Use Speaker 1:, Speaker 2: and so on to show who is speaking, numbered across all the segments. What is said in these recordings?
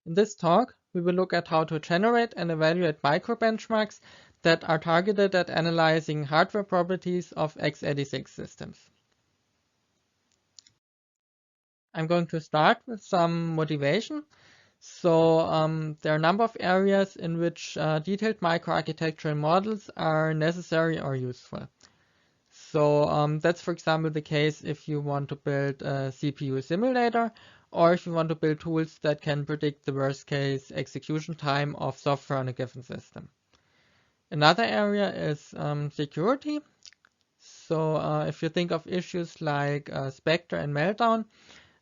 Speaker 1: In this talk, we will look at how to generate and evaluate microbenchmarks that are targeted at analyzing hardware properties of x86 systems. I'm going to start with some motivation. So there are a number of areas in which detailed microarchitectural models are necessary or useful. So that's, for example, the case if you want to build a CPU simulator, or if you want to build tools that can predict the worst case execution time of software on a given system. Another area is security. So if you think of issues like Spectre and Meltdown,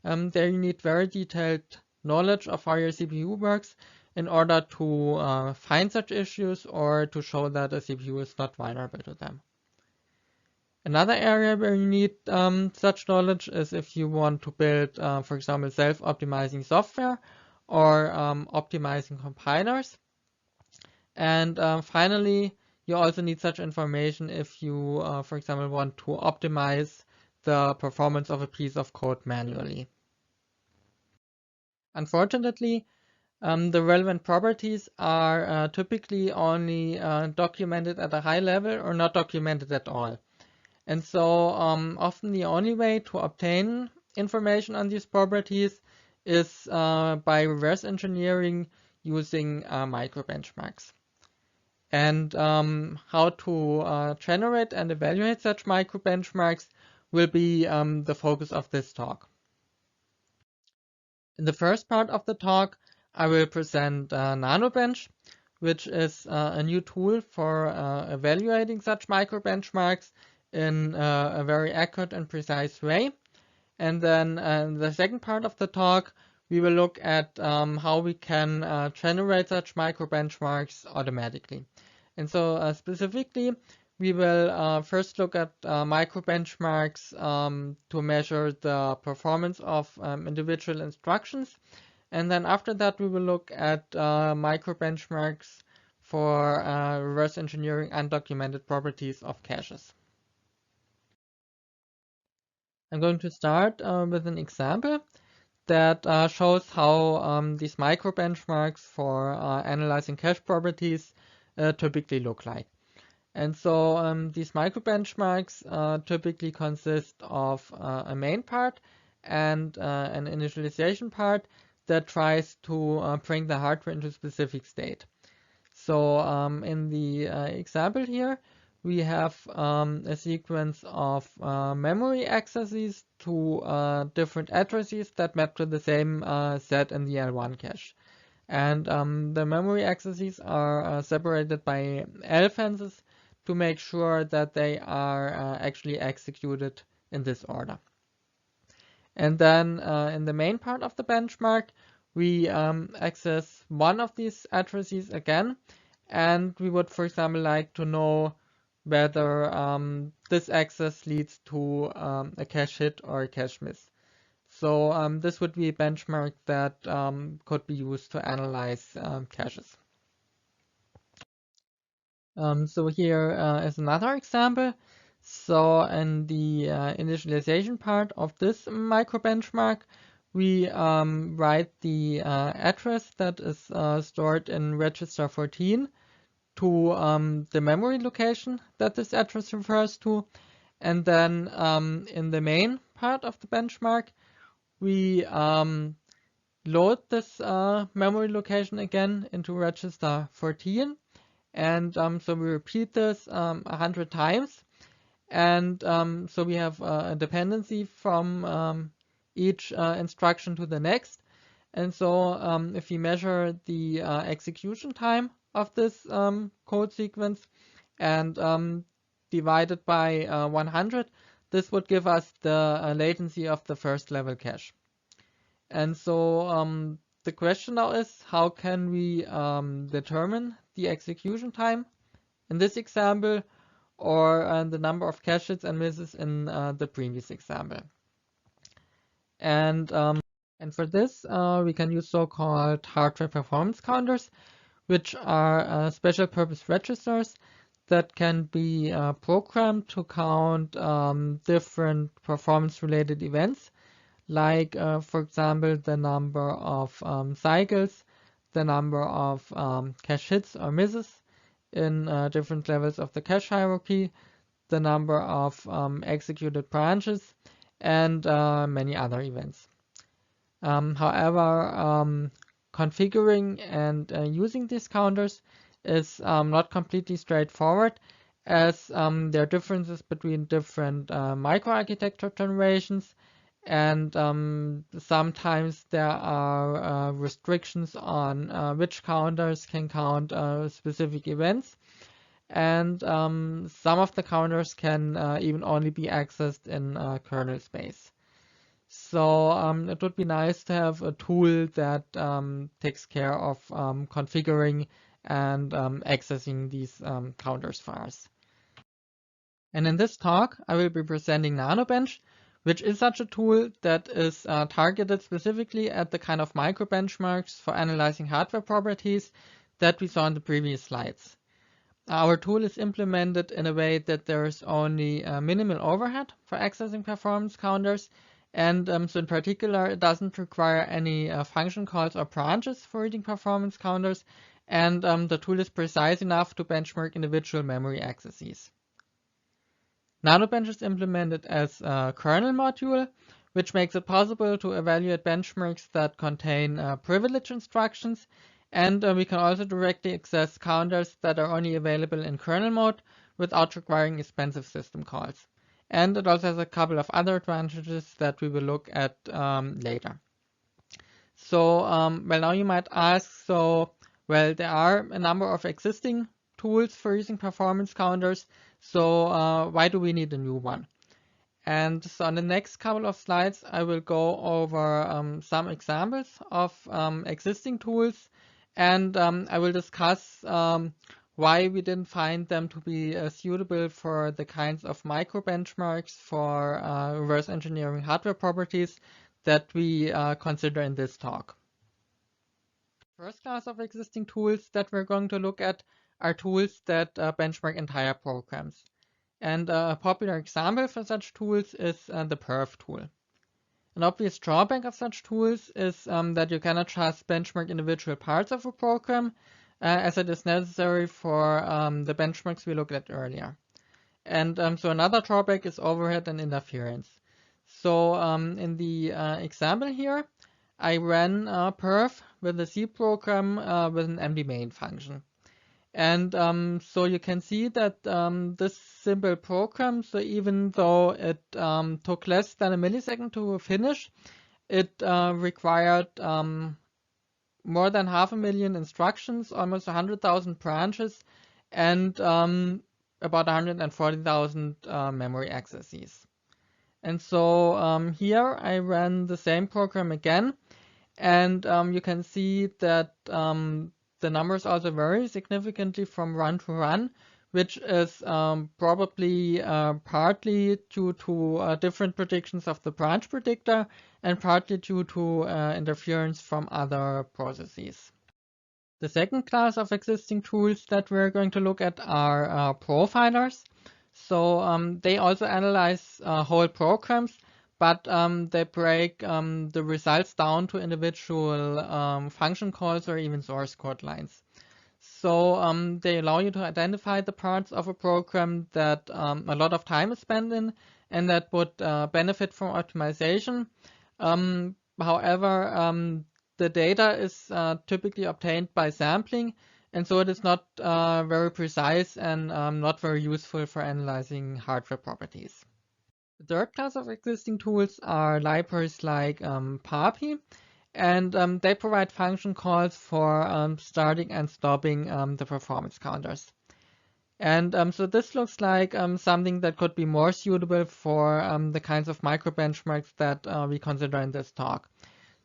Speaker 1: there you need very detailed knowledge of how your CPU works in order to find such issues or to show that a CPU is not vulnerable to them. Another area where you need such knowledge is if you want to build, for example, self-optimizing software or optimizing compilers. And finally, you also need such information if you, for example, want to optimize the performance of a piece of code manually. Unfortunately, the relevant properties are typically only documented at a high level or not documented at all. And so often the only way to obtain information on these properties is by reverse engineering using microbenchmarks. And how to generate and evaluate such microbenchmarks will be the focus of this talk. In the first part of the talk, I will present NanoBench, which is a new tool for evaluating such microbenchmarks in a very accurate and precise way. And then in the second part of the talk, we will look at how we can generate such microbenchmarks automatically. And so specifically, we will first look at microbenchmarks to measure the performance of individual instructions. And then after that, we will look at microbenchmarks for reverse engineering undocumented properties of caches. I'm going to start with an example that shows how these microbenchmarks for analyzing cache properties typically look like. And so these microbenchmarks typically consist of a main part and an initialization part that tries to bring the hardware into a specific state. So in the example here, we have a sequence of memory accesses to different addresses that map to the same set in the L1 cache. And the memory accesses are separated by L fences to make sure that they are actually executed in this order. And then in the main part of the benchmark, we access one of these addresses again, and we would, for example, like to know whether this access leads to a cache hit or a cache miss. So this would be a benchmark that could be used to analyze caches. So here is another example. So in the initialization part of this microbenchmark, we write the address that is stored in register 14 to the memory location that this address refers to. And then in the main part of the benchmark, we load this memory location again into register 14. And so we repeat this 100 times. And so we have a dependency from each instruction to the next. And so if we measure the execution time of this code sequence and divide it by 100, this would give us the latency of the first level cache. And so the question now is, how can we determine the execution time in this example, or the number of cache hits and misses in the previous example? And for this, we can use so-called hardware performance counters, which are special purpose registers that can be programmed to count different performance-related events, like, for example, the number of cycles the number of cache hits or misses in different levels of the cache hierarchy, the number of executed branches, and many other events. However, configuring and using these counters is not completely straightforward, as there are differences between different microarchitecture generations, and sometimes there are restrictions on which counters can count specific events, and some of the counters can even only be accessed in kernel space. So it would be nice to have a tool that takes care of configuring and accessing these counters for us. And in this talk, I will be presenting NanoBench, which is such a tool that is targeted specifically at the kind of micro benchmarks for analyzing hardware properties that we saw in the previous slides. Our tool is implemented in a way that there is only minimal overhead for accessing performance counters, and so in particular, it doesn't require any function calls or branches for reading performance counters, and the tool is precise enough to benchmark individual memory accesses. NanoBench is implemented as a kernel module, which makes it possible to evaluate benchmarks that contain privilege instructions, and we can also directly access counters that are only available in kernel mode without requiring expensive system calls. And it also has a couple of other advantages that we will look at later. So, well, now you might ask, so, well, there are a number of existing tools for using performance counters, so why do we need a new one? And so on the next couple of slides, I will go over some examples of existing tools, and I will discuss why we didn't find them to be suitable for the kinds of micro benchmarks for reverse engineering hardware properties that we consider in this talk. First class of existing tools that we're going to look at are tools that benchmark entire programs. And a popular example for such tools is the perf tool. An obvious drawback of such tools is that you cannot just benchmark individual parts of a program, as it is necessary for the benchmarks we looked at earlier. And so another drawback is overhead and interference. So in the example here, I ran perf with a C program with an MD main function. And so you can see that this simple program, so even though it took less than a millisecond to finish, it required more than 500,000 instructions, almost 100,000 branches, and about 140,000 memory accesses. And so here I ran the same program again, and you can see that the numbers also vary significantly from run to run, which is probably partly due to different predictions of the branch predictor and partly due to interference from other processes. The second class of existing tools that we're going to look at are profilers. So they also analyze whole programs, but they break the results down to individual function calls or even source code lines. So they allow you to identify the parts of a program that a lot of time is spent in and that would benefit from optimization. However, the data is typically obtained by sampling, and so it is not very precise and not very useful for analyzing hardware properties. The third class of existing tools are libraries like PAPI, and they provide function calls for starting and stopping the performance counters. And so this looks like something that could be more suitable for the kinds of micro benchmarks that we consider in this talk.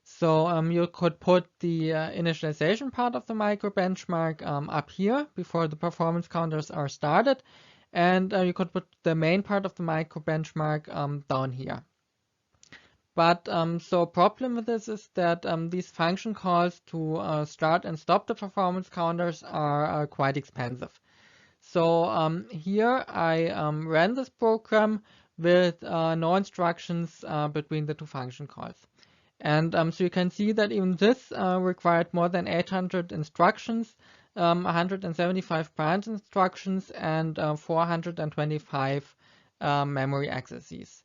Speaker 1: So you could put the initialization part of the micro benchmark up here before the performance counters are started, and you could put the main part of the micro benchmark down here. But so problem with this is that these function calls to start and stop the performance counters are quite expensive. So here I ran this program with no instructions between the two function calls. And so you can see that even this required more than 800 instructions, 175 branch instructions, and 425 memory accesses.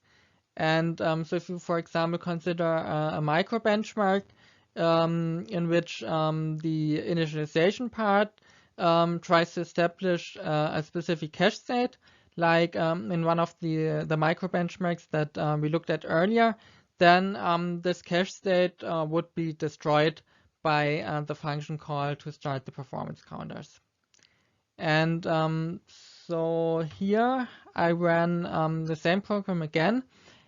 Speaker 1: And so if you, for example, consider a micro benchmark in which the initialization part tries to establish a specific cache state, like in one of the micro benchmarks that we looked at earlier, then this cache state would be destroyed by the function call to start the performance counters. And so here I ran the same program again,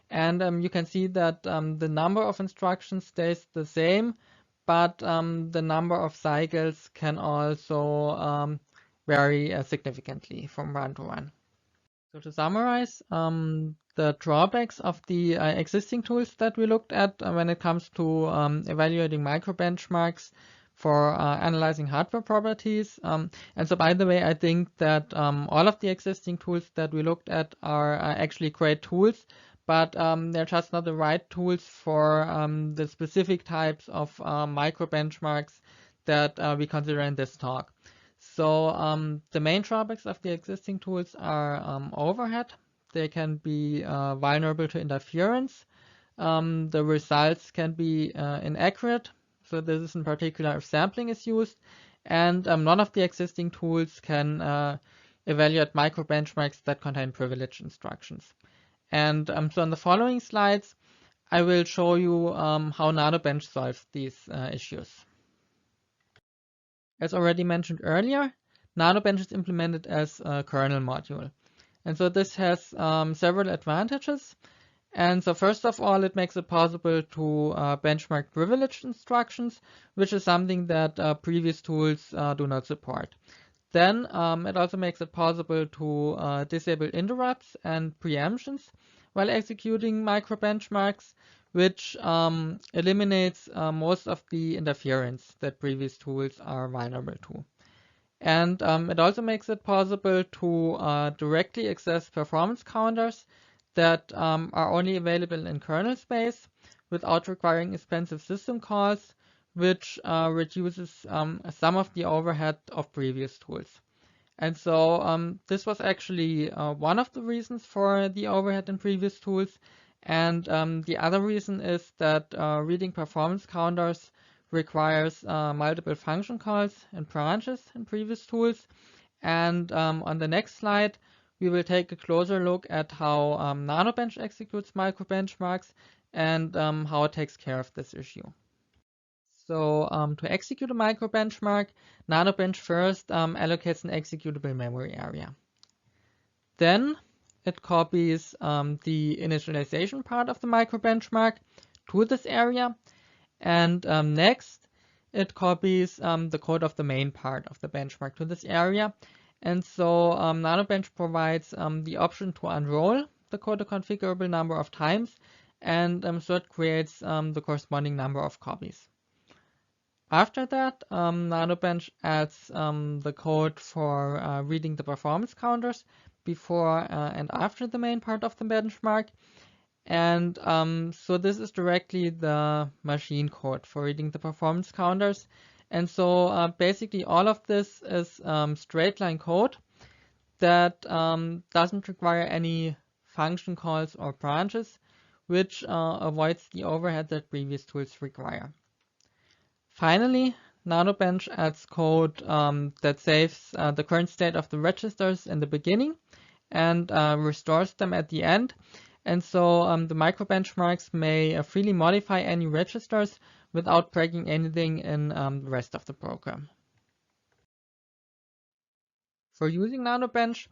Speaker 1: and you can see that the number of instructions stays the same, but the number of cycles can also vary significantly from run to run. So to summarize, the drawbacks of the existing tools that we looked at when it comes to evaluating microbenchmarks for analyzing hardware properties. And so by the way, I think that all of the existing tools that we looked at are actually great tools, but they're just not the right tools for the specific types of microbenchmarks that we consider in this talk. So the main drawbacks of the existing tools are overhead. They can be vulnerable to interference. The results can be inaccurate. So this is in particular if sampling is used. And none of the existing tools can evaluate microbenchmarks that contain privileged instructions. And so in the following slides, I will show you how NanoBench solves these issues. As already mentioned earlier, NanoBench is implemented as a kernel module. And so this has several advantages. And so first of all, it makes it possible to benchmark privileged instructions, which is something that previous tools do not support. Then it also makes it possible to disable interrupts and preemptions while executing microbenchmarks, which eliminates most of the interference that previous tools are vulnerable to. And it also makes it possible to directly access performance counters that are only available in kernel space without requiring expensive system calls, which reduces some of the overhead of previous tools. And so this was actually one of the reasons for the overhead in previous tools. And the other reason is that reading performance counters requires multiple function calls and branches in previous tools. And on the next slide, we will take a closer look at how NanoBench executes microbenchmarks and how it takes care of this issue. So to execute a microbenchmark, NanoBench first allocates an executable memory area. Then it copies the initialization part of the microbenchmark to this area. And next, it copies the code of the main part of the benchmark to this area. And so NanoBench provides the option to unroll the code a configurable number of times, and so it creates the corresponding number of copies. After that, NanoBench adds the code for reading the performance counters before and after the main part of the benchmark. And so this is directly the machine code for reading the performance counters. And so basically all of this is straight line code that doesn't require any function calls or branches, which avoids the overhead that previous tools require. Finally, NanoBench adds code that saves the current state of the registers in the beginning and restores them at the end. And so the microbenchmarks may freely modify any registers without breaking anything in the rest of the program. For using NanoBench,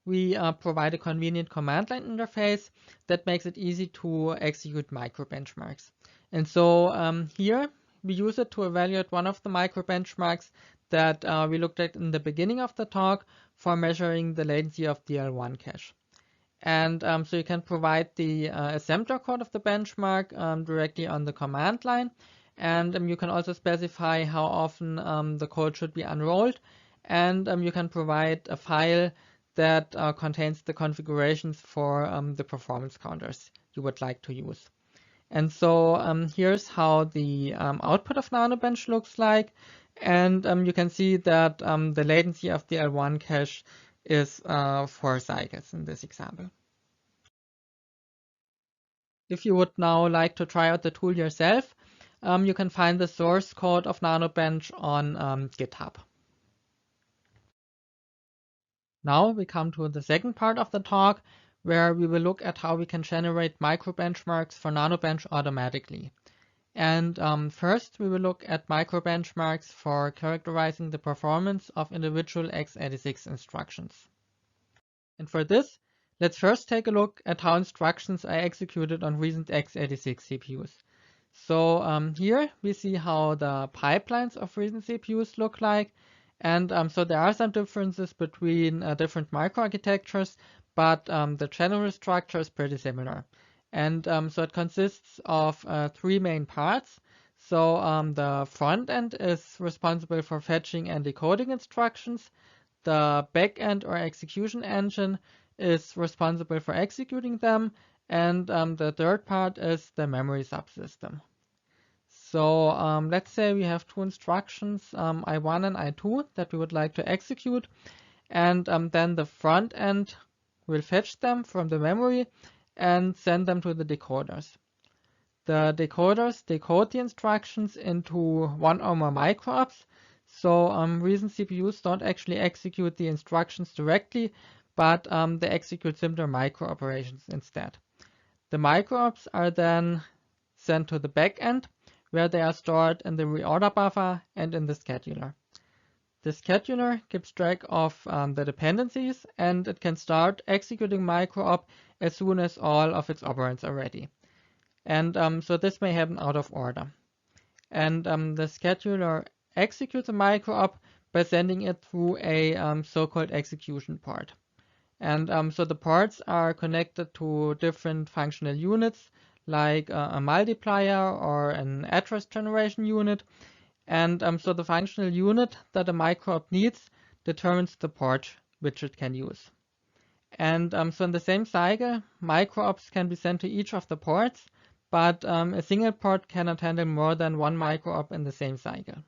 Speaker 1: we provide a convenient command line interface that makes it easy to execute microbenchmarks. And so here, we use it to evaluate one of the microbenchmarks that we looked at in the beginning of the talk for measuring the latency of the L1 cache. And so you can provide the assembler code of the benchmark directly on the command line. And you can also specify how often the code should be unrolled. And you can provide a file that contains the configurations for the performance counters you would like to use. And so here's how the output of NanoBench looks like. And you can see that the latency of the L1 cache is 4 cycles in this example. If you would now like to try out the tool yourself, you can find the source code of NanoBench on GitHub. Now we come to the second part of the talk, where we will look at how we can generate microbenchmarks for NanoBench automatically. And first, we will look at microbenchmarks for characterizing the performance of individual x86 instructions. And for this, let's first take a look at how instructions are executed on recent x86 CPUs. So here we see how the pipelines of recent CPUs look like. And so there are some differences between different microarchitectures, but the general structure is pretty similar. And so it consists of 3 main parts. So the front end is responsible for fetching and decoding instructions. The back end or execution engine is responsible for executing them. And the third part is the memory subsystem. So let's say we have 2 instructions, I1 and I2, that we would like to execute. And then the front end will fetch them from the memory and send them to the decoders. The decoders decode the instructions into 1 or more microops. So recent CPUs don't actually execute the instructions directly, but they execute simpler micro operations instead. The microops are then sent to the back end, where they are stored in the reorder buffer and in the scheduler. The scheduler keeps track of the dependencies, and it can start executing microop as soon as all of its operands are ready. And so this may happen out of order. And the scheduler executes a microop by sending it through a so-called execution port. And so the ports are connected to different functional units, like a multiplier or an address generation unit. And so the functional unit that a microop needs determines the port which it can use. And so in the same cycle, microops can be sent to each of the ports, but a single port cannot handle more than 1 microop in the same cycle.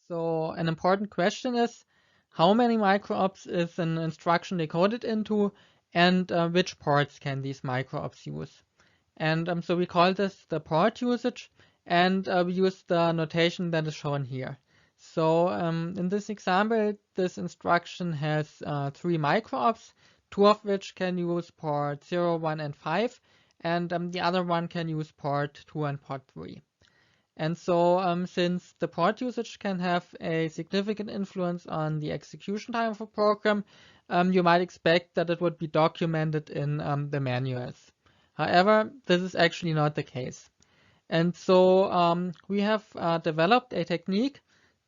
Speaker 1: So an important question is, how many microops is an instruction decoded into, and which ports can these microops use? And so we call this the port usage, and we use the notation that is shown here. So in this example, this instruction has 3 microops, 2 of which can use port 0, 1, and 5, and the other one can use port 2 and port 3. And so since the port usage can have a significant influence on the execution time of a program, you might expect that it would be documented in the manuals. However, this is actually not the case. And so we have developed a technique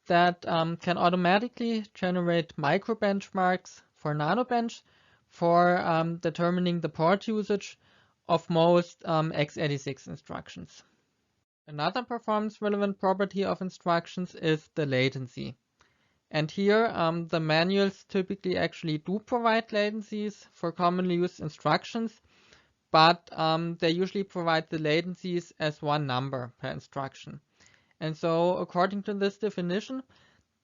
Speaker 1: that can automatically generate microbenchmarks for NanoBench for determining the port usage of most x86 instructions. Another performance-relevant property of instructions is the latency. And here, the manuals typically actually do provide latencies for commonly used instructions, but they usually provide the latencies as 1 number per instruction. And so, according to this definition,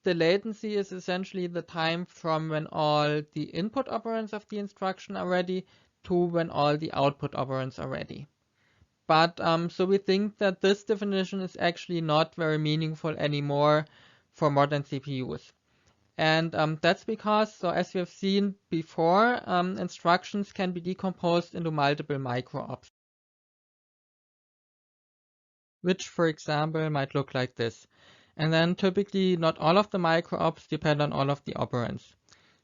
Speaker 1: the latency is essentially the time from when all the input operands of the instruction are ready to when all the output operands are ready. But so we think that this definition is actually not very meaningful anymore for modern CPUs. And that's because, so as we have seen before, instructions can be decomposed into multiple microops, which, for example, might look like this. And then typically not all of the microops depend on all of the operands.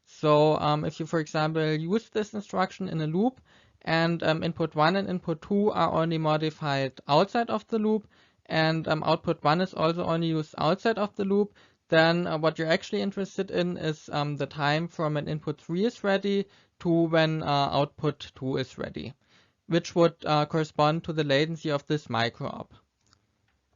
Speaker 1: So if you, for example, use this instruction in a loop, and input 1 and input 2 are only modified outside of the loop, and output 1 is also only used outside of the loop, then what you're actually interested in is the time from when input 3 is ready to when output 2 is ready, which would correspond to the latency of this microop.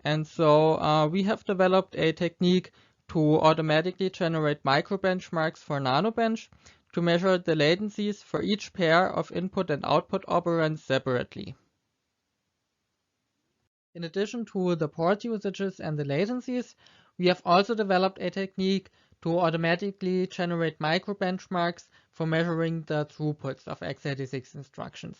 Speaker 1: And so we have developed a technique to automatically generate microbenchmarks for NanoBench to measure the latencies for each pair of input and output operands separately. In addition to the port usages and the latencies, we have also developed a technique to automatically generate micro-benchmarks for measuring the throughputs of x86 instructions.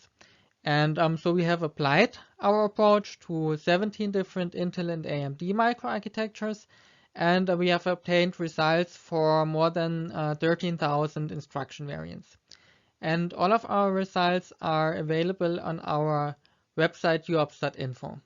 Speaker 1: And so we have applied our approach to 17 different Intel and AMD microarchitectures, and we have obtained results for more than 13,000 instruction variants. And all of our results are available on our website uops.info.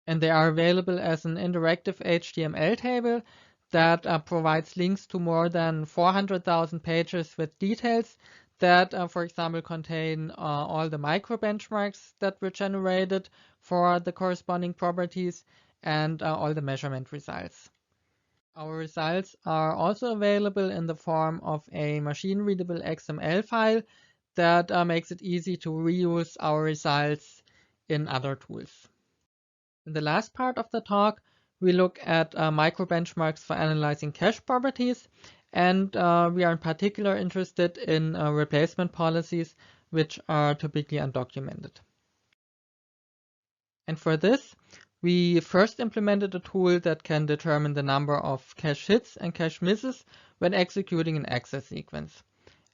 Speaker 1: And they are available as an interactive HTML table that provides links to more than 400,000 pages with details that, for example, contain all the micro benchmarks that were generated for the corresponding properties and all the measurement results. Our results are also available in the form of a machine-readable XML file that makes it easy to reuse our results in other tools. In the last part of the talk, we look at micro benchmarks for analyzing cache properties, and we are in particular interested in replacement policies, which are typically undocumented. And for this, we first implemented a tool that can determine the number of cache hits and cache misses when executing an access sequence.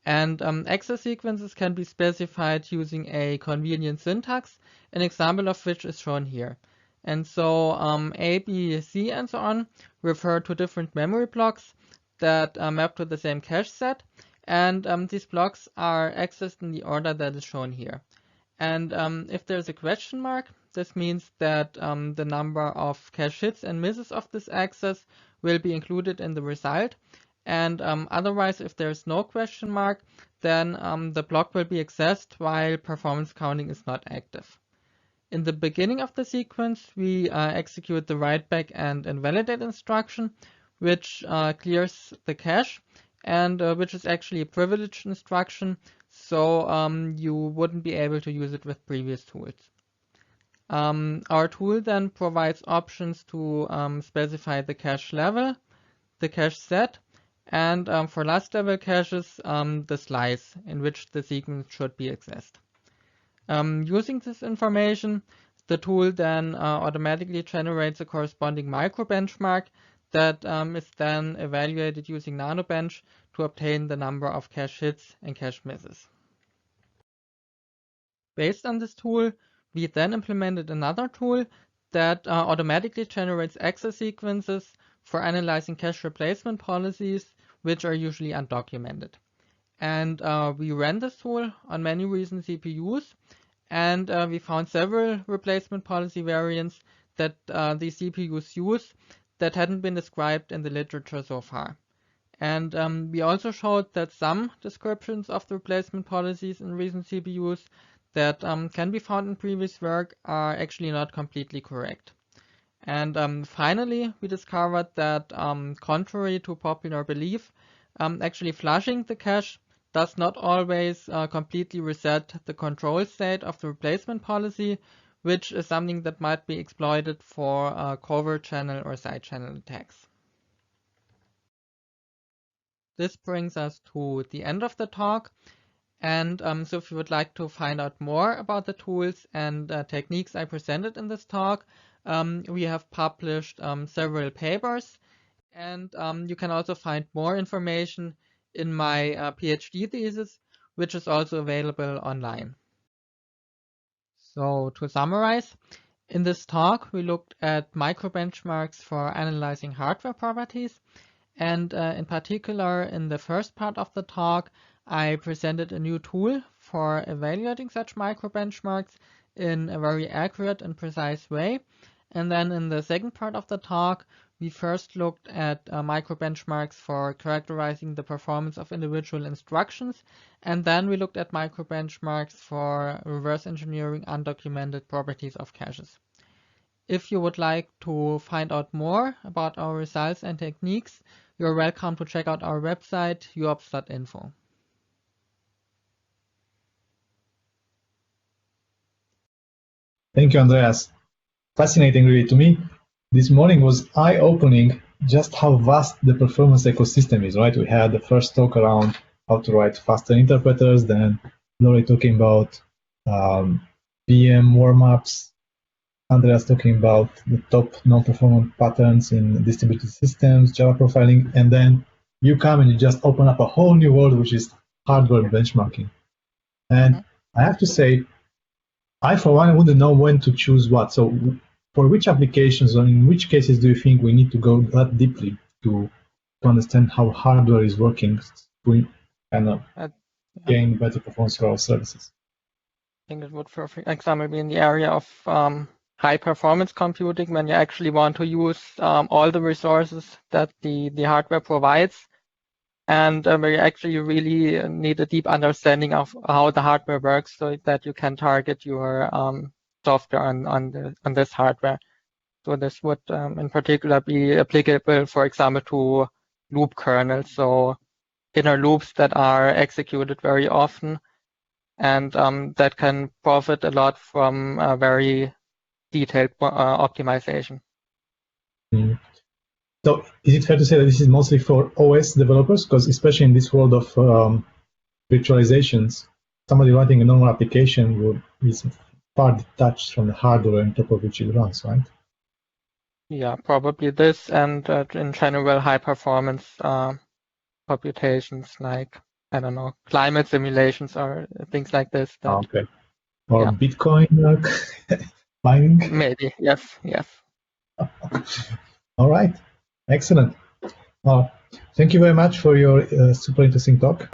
Speaker 1: And access sequences can be specified using a convenient syntax, an example of which is shown here. And so A, B, C, and so on refer to different memory blocks that map to the same cache set. And these blocks are accessed in the order that is shown here. And if there's a question mark, this means that the number of cache hits and misses of this access will be included in the result. And otherwise, if there's no question mark, then the block will be accessed while performance counting is not active. In the beginning of the sequence, we execute the write-back and invalidate instruction, which clears the cache, and which is actually a privileged instruction, so you wouldn't be able to use it with previous tools. Our tool then provides options to specify the cache level, the cache set, and for last level caches, the slice in which the sequence should be accessed. Using this information, the tool then automatically generates a corresponding micro benchmark that is then evaluated using Nanobench to obtain the number of cache hits and cache misses. Based on this tool, we then implemented another tool that automatically generates access sequences for analyzing cache replacement policies, which are usually undocumented. And we ran this tool on many recent CPUs, and we found several replacement policy variants that these CPUs use that hadn't been described in the literature so far. And we also showed that some descriptions of the replacement policies in recent CPUs that can be found in previous work are actually not completely correct. And finally, we discovered that contrary to popular belief, actually flushing the cache does not always completely reset the control state of the replacement policy, which is something that might be exploited for covert channel or side channel attacks. This brings us to the end of the talk. And so if you would like to find out more about the tools and techniques I presented in this talk, we have published several papers, and you can also find more information in my PhD thesis, which is also available online. So to summarize, in this talk we looked at microbenchmarks for analyzing hardware properties, and in particular in the first part of the talk I presented a new tool for evaluating such microbenchmarks in a very accurate and precise way. And then in the second part of the talk, we first looked at microbenchmarks for characterizing the performance of individual instructions, and then we looked at microbenchmarks for reverse engineering undocumented properties of caches. If you would like to find out more about our results and techniques, you're welcome to check out our website, uops.info.
Speaker 2: Thank you, Andreas. Fascinating, really, to me. This morning was eye-opening just how vast the performance ecosystem is, right? We had the first talk around how to write faster interpreters, then Lori talking about VM warm-ups, Andreas talking about the top non-performant patterns in distributed systems, Java profiling, and then you come and you just open up a whole new world, which is hardware benchmarking. And I have to say, I, for one, wouldn't know when to choose what. So for which applications or in which cases do you think we need to go that deeply to understand how hardware is working to kind of gain better performance for our services?
Speaker 1: I think it would, for example, be in the area of high performance computing, when you actually want to use all the resources that the hardware provides, and where you actually really need a deep understanding of how the hardware works, so that you can target your software on this hardware. So this would in particular be applicable, for example, to loop kernels, so inner loops that are executed very often, and that can profit a lot from a very detailed optimization.
Speaker 2: Mm. So is it fair to say that this is mostly for OS developers? Because especially in this world of virtualizations, somebody writing a normal application is far detached from the hardware on top of which it runs, right?
Speaker 1: Yeah, probably this, and in general, high performance computations like, I don't know, climate simulations or things like this.
Speaker 2: Okay. Or yeah. Bitcoin mining?
Speaker 1: Maybe, yes.
Speaker 2: All right. Excellent. Well, thank you very much for your super interesting talk.